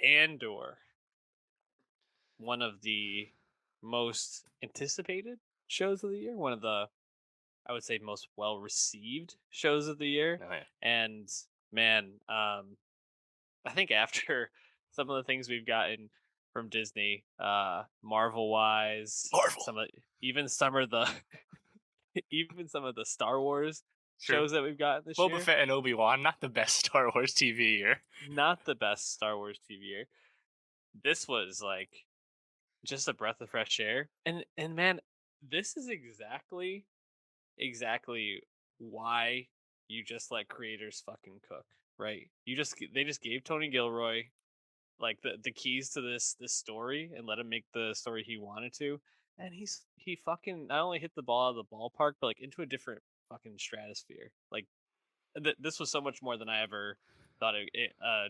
Andor, one of the most anticipated shows of the year, one of the, I would say, most well received shows of the year. Oh, yeah. And man, I think after some of the things we've gotten from Disney, Marvel wise, Marvel. even some of the even some of the Star Wars True. shows that we've gotten this Boba year, Fett and Obi-Wan, not the best Star Wars TV year. not the best Star Wars TV year. This was like just a breath of fresh air. And man, this is exactly why you just let creators fucking cook, right? They just gave Tony Gilroy like the keys to this story and let him make the story he wanted to. And he fucking not only hit the ball out of the ballpark, but like into a different fucking stratosphere. Like this was so much more than I ever thought a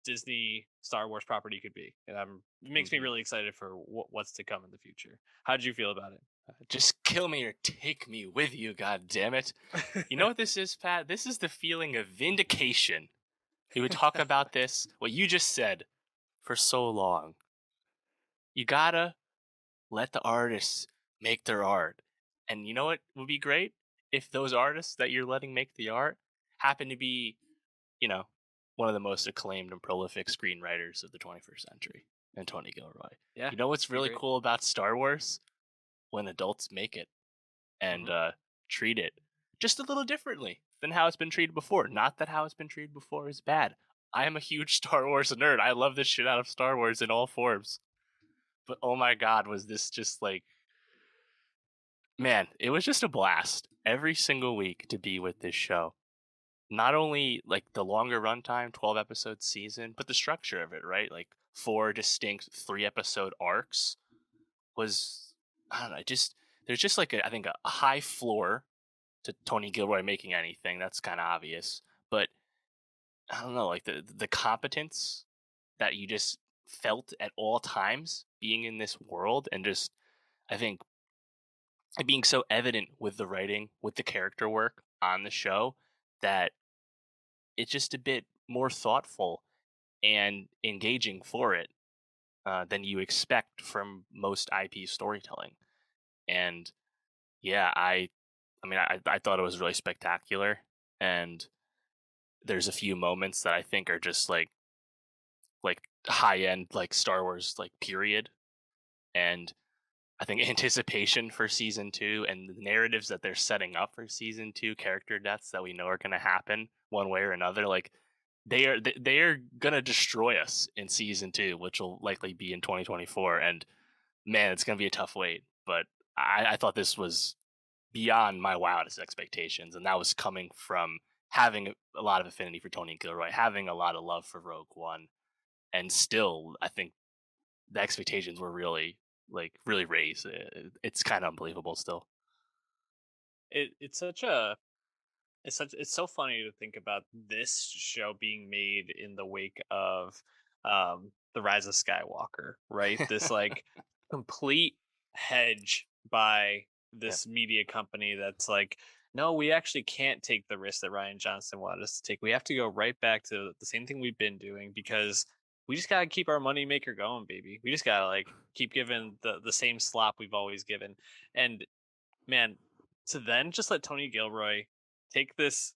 Disney Star Wars property could be, and it makes me Mhm. really excited for what's to come in the future. How did you feel about it? Just kill me or take me with you, god damn it. You know what this is, Pat? This is the feeling of vindication. We would talk about this, what you just said, for so long. You gotta let the artists make their art. And you know what would be great? If those artists that you're letting make the art happen to be, you know, one of the most acclaimed and prolific screenwriters of the 21st century, and Tony Gilroy. Yeah, You know what's be really great. cool about Star Wars? When adults make it and Hmm. treat it just a little differently than how it's been treated before. Not that how it's been treated before is bad. I am a huge Star Wars nerd. I love the shit out of Star Wars in all forms. But oh my god, was this just like, man, it was just a blast every single week to be with this show. Not only like the longer runtime, 12 episode season, but the structure of it, right? Like four distinct 3 episode arcs was, I don't know, just there's just like I think a high floor to Tony Gilroy making anything. That's kind of obvious, but I don't know, like the competence that you just felt at all times being in this world, and just I think it being so evident with the writing, with the character work on the show, that it's just a bit more thoughtful and engaging for it than you expect from most IP storytelling. And yeah, I mean, I thought it was really spectacular, and there's a few moments that I think are just like high end, like Star Wars, like period. And I think anticipation for season two and the narratives that they're setting up for season two, character deaths that we know are going to happen one way or another, like they are going to destroy us in season two, which will likely be in 2024. And man, it's going to be a tough wait. But I thought this was beyond my wildest expectations, and that was coming from having a lot of affinity for Tony Gilroy, having a lot of love for Rogue One, and still, I think the expectations were really raised. It's kind of unbelievable still. It's such a it's so funny to think about this show being made in the wake of the Rise of Skywalker, right? This like complete hedge by Yeah, this media company that's like, no, we actually can't take the risk that Ryan Johnson wanted us to take. We have to go right back to the same thing we've been doing because we just gotta keep our money maker going, baby. We just gotta like keep giving the same slop we've always given. And man, to then just let Tony Gilroy take this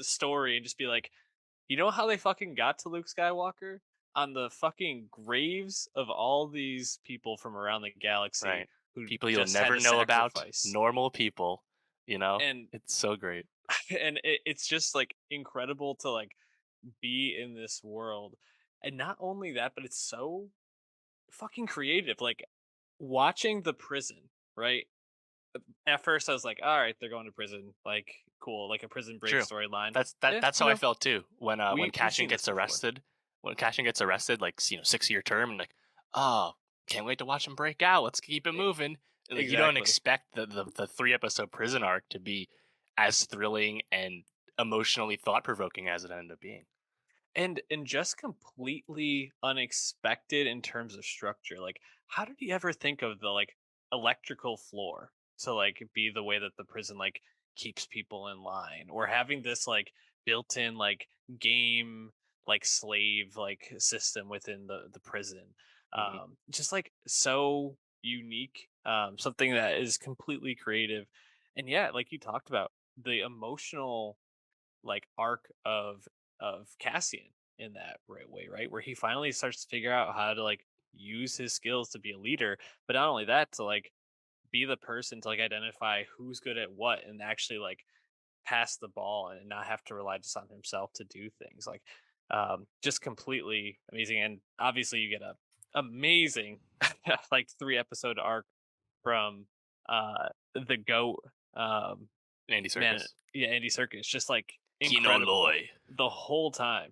story and just be like, you know how they fucking got to Luke Skywalker? On the fucking graves of all these people from around the galaxy right. who People you'll just had never to know about, sacrifice. normal people. You know, And it's so great. it's just like incredible to like be in this world. And not only that, but it's so fucking creative. Like watching the prison, right? At first I was like, all right, they're going to prison. Like, cool, like a prison break True. storyline. That's You how I know, felt too when we've Cashin seen this gets before. arrested. When Cashin gets arrested, like 6 year term, and like, oh, can't wait to watch him break out. Let's keep it E- moving. And, like, you don't exactly. expect the 3 episode prison arc to be as thrilling and emotionally thought provoking as it ended up being. And just completely unexpected in terms of structure. Like, how did he ever think of the like electrical floor to like be the way that the prison like keeps people in line, or having this like built-in like game like slave like system within the prison. Hmm. Just like so unique, something that is completely creative. And yeah, like you talked about, the emotional like arc of Cassian in that right way, right? Where he finally starts to figure out how to like use his skills to be a leader, but not only that, to like be the person to like identify who's good at what and actually like pass the ball and not have to rely just on himself to do things. Like just completely amazing. And obviously you get a amazing like 3 episode arc from the goat, Andy man, Circus. yeah, Andy Serkis, just like Kino incredible Loy. the whole time.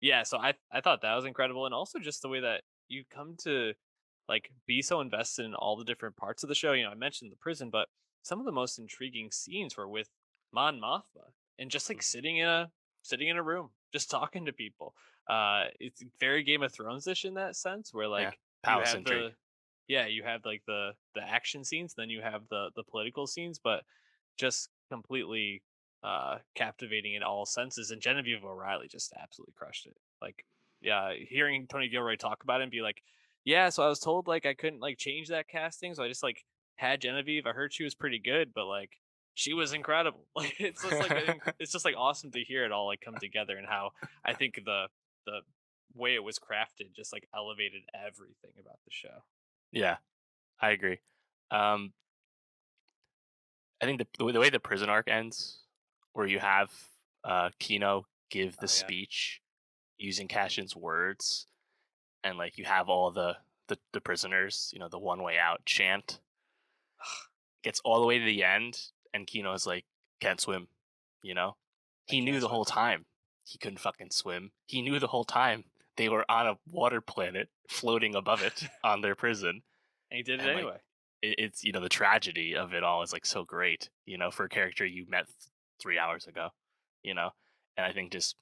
Yeah, so I thought that was incredible, and also just the way that you come to like be so invested in all the different parts of the show. You know, I mentioned the prison, but some of the most intriguing scenes were with Mon Mothma and just like Mhm. sitting in a room, just talking to people. It's very Game of Thrones-ish in that sense, where Yeah. like you Palace have intrigue. the yeah, you have like the action scenes, then you have the political scenes, but just completely captivating in all senses. And Genevieve O'Reilly just absolutely crushed it. Like, yeah, hearing Tony Gilroy talk about it and be like, yeah, so I was told like I couldn't like change that casting, so I just like had Genevieve. I heard she was pretty good, but like she was incredible. Like it's just like it's just like awesome to hear it all like come together, and how I think the way it was crafted just like elevated everything about the show. Yeah, I agree. Um, I think the way the prison arc ends, where you have Kino give the Oh yeah. speech using Cashin's words, and like you have all the prisoners, the one way out chant, gets all the way to the end, and Kino's like, can't swim, you know? I He knew can't the swim. whole time he couldn't fucking swim. He knew the whole time they were on a water planet floating above it on their prison. And he did it And like anyway. it's the tragedy of it all is like so great, for a character you met 3 hours ago, you know? And I think just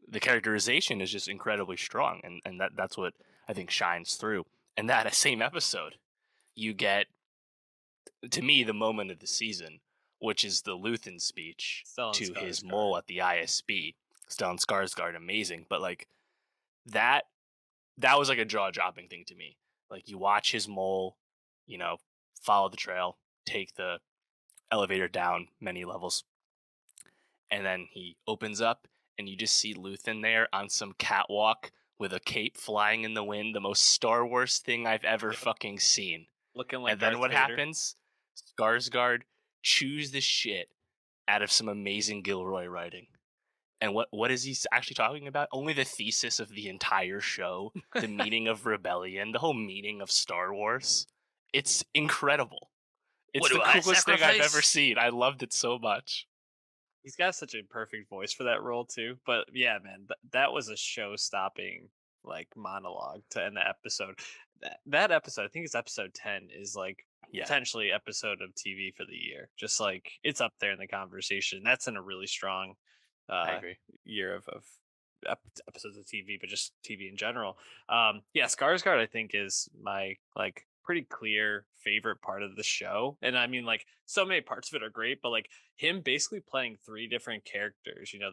the characterization is just incredibly strong, and that's what I think shines through. And that same episode, you get to me the moment of the season, which is the Luthen speech Stellan to his Skarsgård. mole at the ISB. Stellan Skarsgård, amazing, but like that that was like a jaw dropping thing to me. Like you watch his mole, you know, follow the trail, take the elevator down many levels, and then he opens up and you just see Luthen there on some catwalk with a cape flying in the wind, the most Star Wars thing I've ever Yep. fucking seen. Looking like And then Darth what Vader. happens? Skarsgård chews the shit out of some amazing Gilroy writing. And what is he actually talking about? Only the thesis of the entire show, the meaning of rebellion, the whole meaning of Star Wars. It's incredible. It's What the do I coolest thing I've ever sacrifice? seen. I loved it so much. He's got such a perfect voice for that role too. But yeah, man, that was a show-stopping like monologue to end the episode. That episode, I think it's episode 10, is like Yeah, potentially episode of TV for the year. Just like it's up there in the conversation. That's in a really strong I uh agree. year of episodes of TV, but just TV in general. Yeah, Skarsgård I think is my like pretty clear favorite part of the show. And I mean like so many parts of it are great, but like him basically playing three different characters, you know,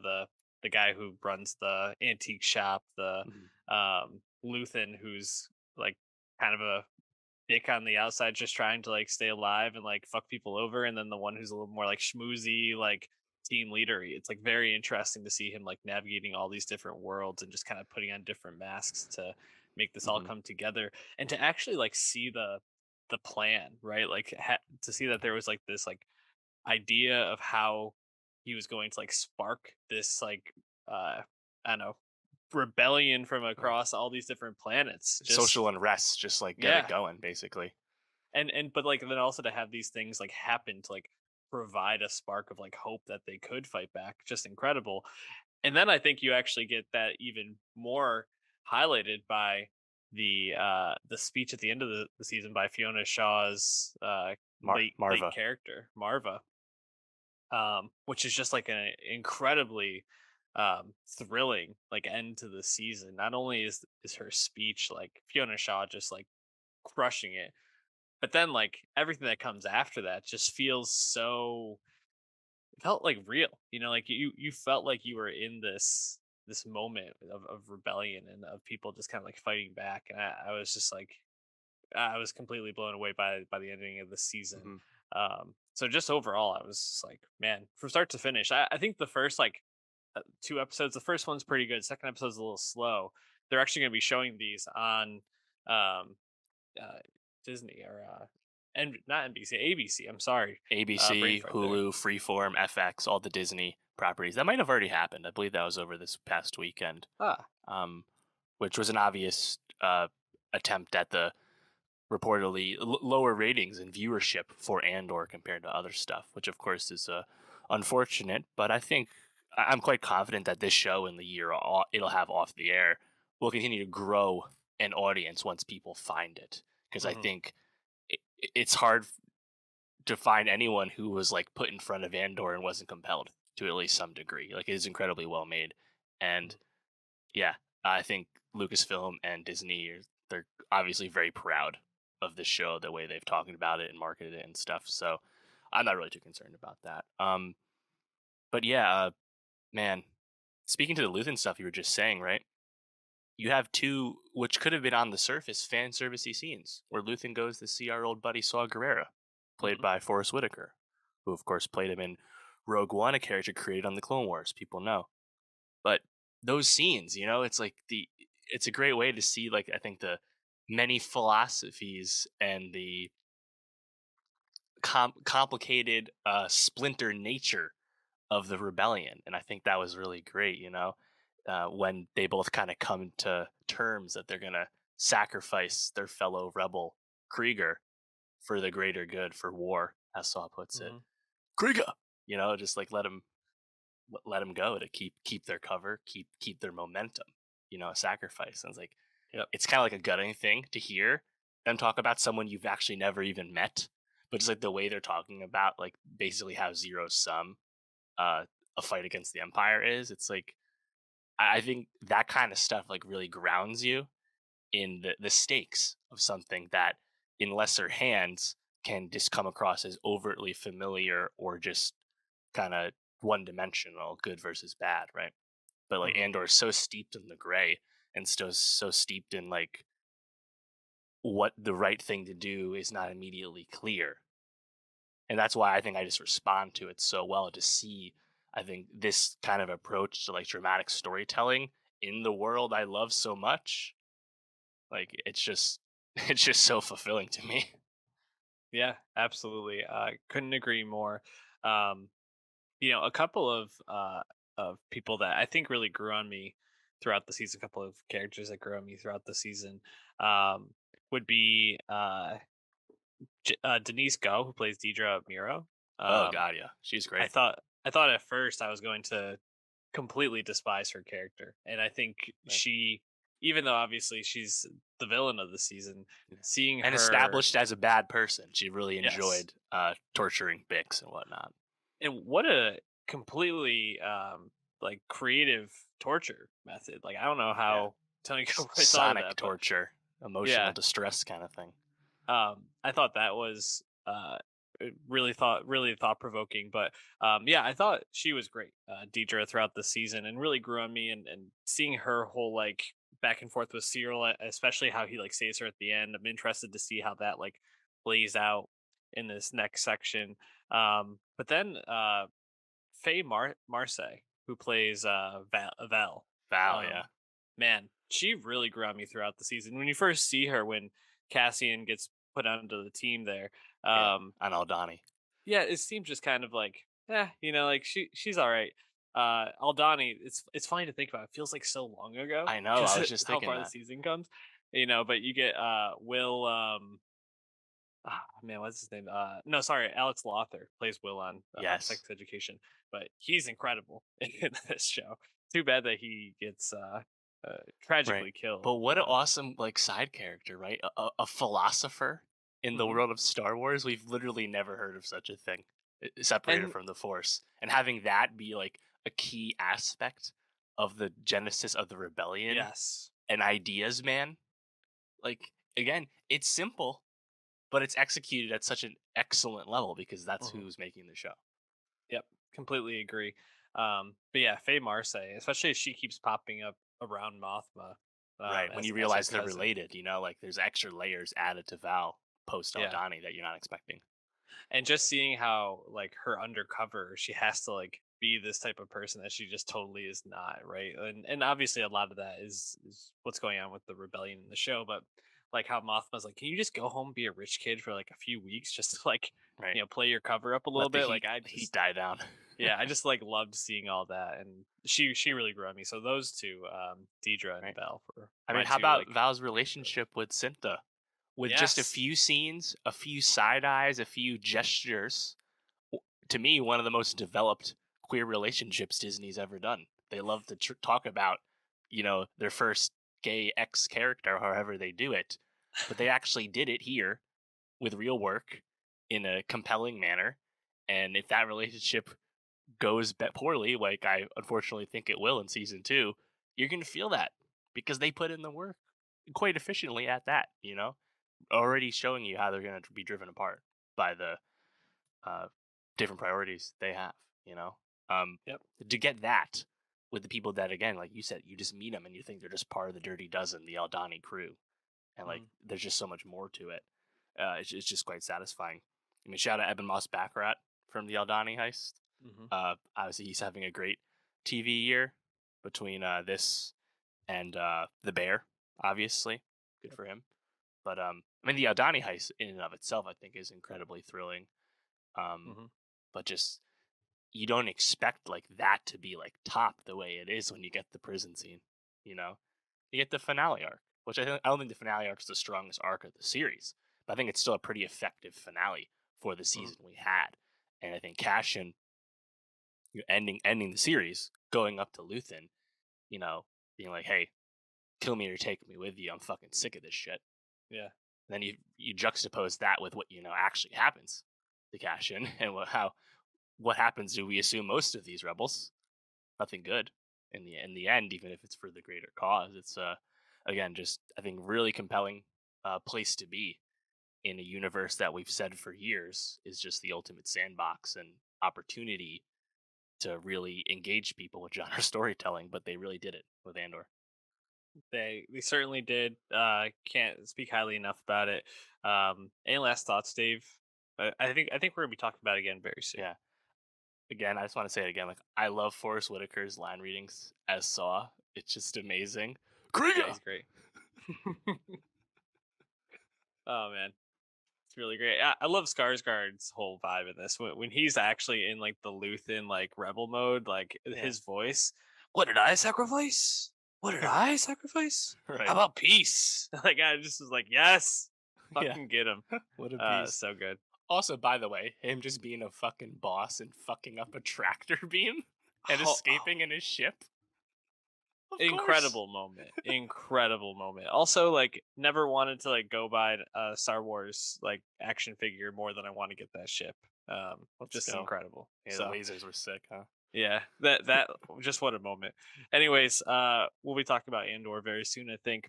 the guy who runs the antique shop, the Mhm. Luthen who's like kind of a dick on the outside just trying to like stay alive and like fuck people over, and then the one who's a little more like schmoozy, like team leadery. It's like very interesting to see him like navigating all these different worlds and just kind of putting on different masks to make this all Mhm. come together, and to actually like see the plan, right? Like to see that there was like this like idea of how he was going to like spark this like I don't know, rebellion from Like across all these different planets. social Just unrest, just like get it yeah. going, basically. And but like then also to have these things like happen to like provide a spark of like hope that they could fight back, just incredible. And then I think you actually get that even more highlighted by the speech at the end of the season by Fiona Shaw's late Marva. character Marva, which is just like an incredibly thrilling like end to the season. Not only is her speech like Fiona Shaw just like crushing it, but then like everything that comes after that just feels so, it felt like real. You know, like you felt like you were in this this moment of rebellion and of people just kind of like fighting back. And I was just like, I was completely blown away by the ending of the season. Hmm. So just overall, I was just like, man, from start to finish, I think the first like two episodes, the first one's pretty good. Second episode's a little slow. They're actually going to be showing these on um, uh, Disney or not NBC, ABC. I'm sorry, brain ABC, fart there. Hulu, Freeform, FX, all the Disney properties. That might have already happened. I believe that was over this past weekend, Ah, um, which was an obvious attempt at the reportedly lower ratings and viewership for Andor compared to other stuff, which of course is unfortunate. But I think I'm quite confident that this show in the year it'll have off the air will continue to grow an audience once people find it. Because I hmm think it's hard to find anyone who was like put in front of Andor and wasn't compelled to at least some degree. Like it is incredibly well made, and yeah, I think Lucasfilm and Disney they're obviously very proud of the show, the way they've talked about it and marketed it and stuff. So I'm not really too concerned about that. But yeah, man, speaking to the Luthen stuff you were just saying, right? You have two, which could have been on the surface, fan servicey scenes where Luthen goes to see our old buddy Saw Gerrera, played hmm by Forrest Whitaker, who of course played him in Rogue One, a character created on the Clone Wars. People know, but those scenes, it's like it's a great way to see, like, I think the many philosophies and the complicated splinter nature of the rebellion. And I think that was really great, when they both kind of come to terms that they're going to sacrifice their fellow rebel Krieger for the greater good, for war, as Saw puts it. hmm Krieger, just like let them go to keep their cover, keep their momentum, a sacrifice. And it's like, Yep. it's kind of like a gutting thing to hear them talk about someone you've actually never even met, but just like the way they're talking about, like, basically how zero sum uh a fight against the Empire is. It's like, I think that kind of stuff like really grounds you in the stakes of something that in lesser hands can just come across as overtly familiar or just kind of one dimensional, good versus bad, right? But like hmm Andor is so steeped in the gray and so steeped in like what the right thing to do is not immediately clear. And that's why I think I just respond to it so well, to see, I think, this kind of approach to like dramatic storytelling in the world I love so much. Like it's just it's just so fulfilling to me. Yeah, absolutely. Couldn't agree more. Um, a couple of people that I think really grew on me throughout the season, a couple of characters that grew on me throughout the season, um, would be Denise Go, who plays Deidre Miro. Oh Um, god, yeah. She's I great. thought I thought at first I was going to completely despise her character, and I think Right. she, even though obviously she's the villain of the season, Yeah. seeing And her, established as a bad person. She really yes, enjoyed torturing Bix and whatnot. and what a completely like creative torture method. Like I don't know Yeah. how Tony Gilroy thought of Sonic that, but torture, emotional yeah, distress kind of thing. I thought that was really thought provoking. But yeah, I thought she was great, Deidre, throughout the season, and really grew on me. And seeing her whole like back and forth with Cyril, especially how he like saves her at the end. I'm interested to see how that like plays out in this next section. But then Faye Marseille, who plays Val, Val, yeah. um, man, she really grew on me throughout the season. When you first see her, when Cassian gets put onto the team there, Yeah. um, On Aldani. yeah, it seems just kind of like, like she's all right. Aldani, it's funny to think about. It feels like so long ago I know, I because was just how thinking far the that. season comes, But you get Will. Man, what's his name? No, sorry, Alex Lawther plays Will on Yes. Sex Education, but he's incredible in this show. Too bad that he gets Right. tragically killed. But what an awesome like side character, right? A philosopher in the Mhm. world of Star Wars. We've literally never heard of such a thing, separated And from the Force. And having that be like a key aspect of the genesis of the rebellion yes, and ideas, man. Like, again, it's simple, but it's executed at such an excellent level because that's mhm. who's making the show. Yep, completely agree. But yeah, Faye Marsay, especially if she keeps popping up around Mothma, Right, when you as her realize they're cousin. related, like, there's extra layers added to Val post Yeah. Aldani that you're not expecting. And just seeing how like her undercover, she has to like be this type of person that she just totally is not, right? And obviously a lot of that is what's going on with the rebellion in the show, but like how Mothma's like, can you just go home and be a rich kid for like a few weeks just to like, Right. play your cover up a little Let the bit? heat Like I heat just die down. yeah, I just like loved seeing all that, and she really grew on me. So those two, Deidre and Right. Belle, were I mean, my how two about like Val's heroes. relationship with Cinta? With just a Yes. few scenes, a few side eyes, a few gestures, to me, one of the most developed queer relationships Disney's ever done. They love to talk about, their first gay ex character, however they do it, but they actually did it here with real work in a compelling manner. And if that relationship goes poorly, like I unfortunately think it will in season two, you're going to feel that because they put in the work quite efficiently at that, already showing you how they're going to be driven apart by the uh, different priorities they have, you know? Um, Yep. to get that with the people that, again, like you said, you just meet them and you think they're just part of the Dirty Dozen, the Aldani crew. And like, Mhm. there's just so much more to it. It's just quite satisfying. I mean, shout out Eben Moss Baccarat from the Aldani heist. Mhm. Obviously, he's having a great TV year between this and The Bear, obviously. Good Yep. for him. But I mean, the Aldani heist in and of itself, I think, is incredibly thrilling. Um, Mhm. but just you don't expect like that to be like top the way it is when you get the prison scene. You know, you get the finale arc, which I don't think the finale arc is the strongest arc of the series, but I think it's still a pretty effective finale for the Mhm. season we had. And I think Cassian ending the series, going up to Luthen, being like, "Hey, kill me or take me with you. I'm fucking sick of this shit." Yeah. And then you juxtapose that with what actually happens to Cassian and what happens. Do we assume most of these rebels? Nothing good in the end, even if it's for the greater cause. It's again just I think really compelling place to be in a universe that we've said for years is just the ultimate sandbox and opportunity to really engage people with genre storytelling, but they really did it with Andor. They certainly did. Can't speak highly enough about it. Any last thoughts, Dave? I think we're gonna be talking about it again very soon. Yeah. Again, I just want to say it again. Like I love Forrest Whitaker's line readings as Saw. It's just amazing. Yeah, Krieger. he's great. Oh man, it's really great. I love Skarsgård's whole vibe in this. When he's actually in like the Luthen like rebel mode, like Yeah. his voice. What did I sacrifice? What did I sacrifice? How Right. about peace? Like I just was like, yes, Yeah. fucking get him. What a beast. So good. Also, by the way, him just being a fucking boss and fucking up a tractor beam and Oh, escaping in his ship. Of course. incredible moment, incredible moment. Also like never wanted to like go buy a Star Wars like action figure more than I want to get that ship. Let's Just go. incredible. Yeah, the So lasers were sick, huh? yeah, that just what a moment. Anyways, we'll be talking about Andor very soon, I think.